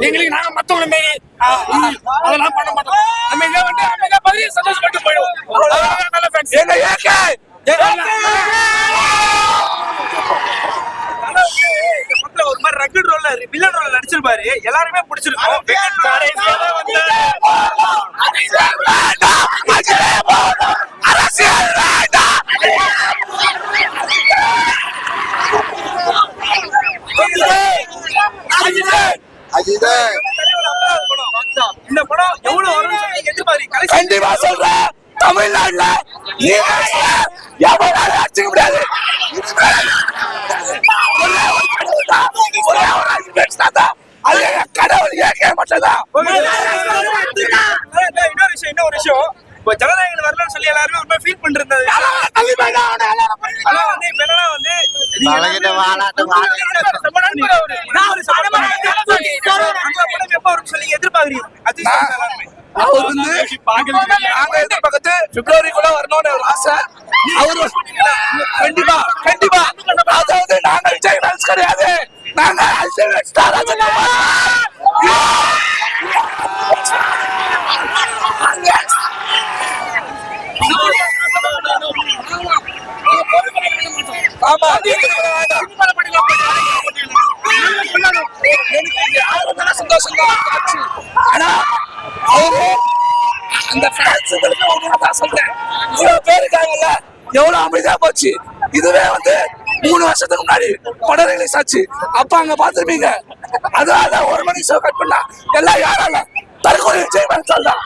எங்களுக்கு நாங்க மத்தவங்க மாரி அதெல்லாம் பண்ண மாட்டோம். நம்ம இங்க வந்து அமைதியா பதிவு சந்தோஷப்பட்டு போயிடுவோம். நல்ல ஃபேன்ஸ் எங்க ஏகே ஒரு மாதிரி ரக்கட் ரோல்ல வில்லன் ரோல் நடிச்சிருப்பாரு. எல்லாருமே பிடிச்சிருக்கும். இந்த படம் எவ்வளவு வரும்னு சொல்லி எதிர்பார்க்கறீங்க? கண்டிப்பா சொல்றேன், தமிழ்நாட்டுல எவ்வளவு அடிச்சுக்க முடியாது. கடவுள் ஏற்க மாட்டேதான். இன்னொரு விஷயம், இப்போ ஜனநாயகன் வரலன்னு சொல்லி எல்லாருமே ரொம்ப ஃபீல் பண்ணிருந்தது. அவர் வந்து நாங்க எதிர்பார்த்து பிப்ரவரிக்குள்ள வரணும்னு ஒரு ஆசை. அவரு கண்டிப்பா கண்டிப்பா, அதாவது நாங்க விஜய் ஃபேன்ஸ் கிடையாது, நாங்க ஸ்டார் ஆமா சந்தோஷம் தான். ஆனா அவரு அந்த ஃபேன்ஸுங்களுக்கு ஒண்ணுதான் சொல்றேன், இவ்வளவு பேர் இருக்காங்கல்ல, எவ்வளவு அமைதியா போச்சு. இதுவே வந்து 3 வருஷத்துக்கு முன்னாடி படம் ரிலீஸ் ஆச்சு, அப்ப அங்க பாத்துருப்பீங்க. அதனால 1 மணி ஷோ கட் பண்ணா எல்லாம் யாரால தற்கொலை விஜய் ஃபேன்ஸ் சொல்றான்.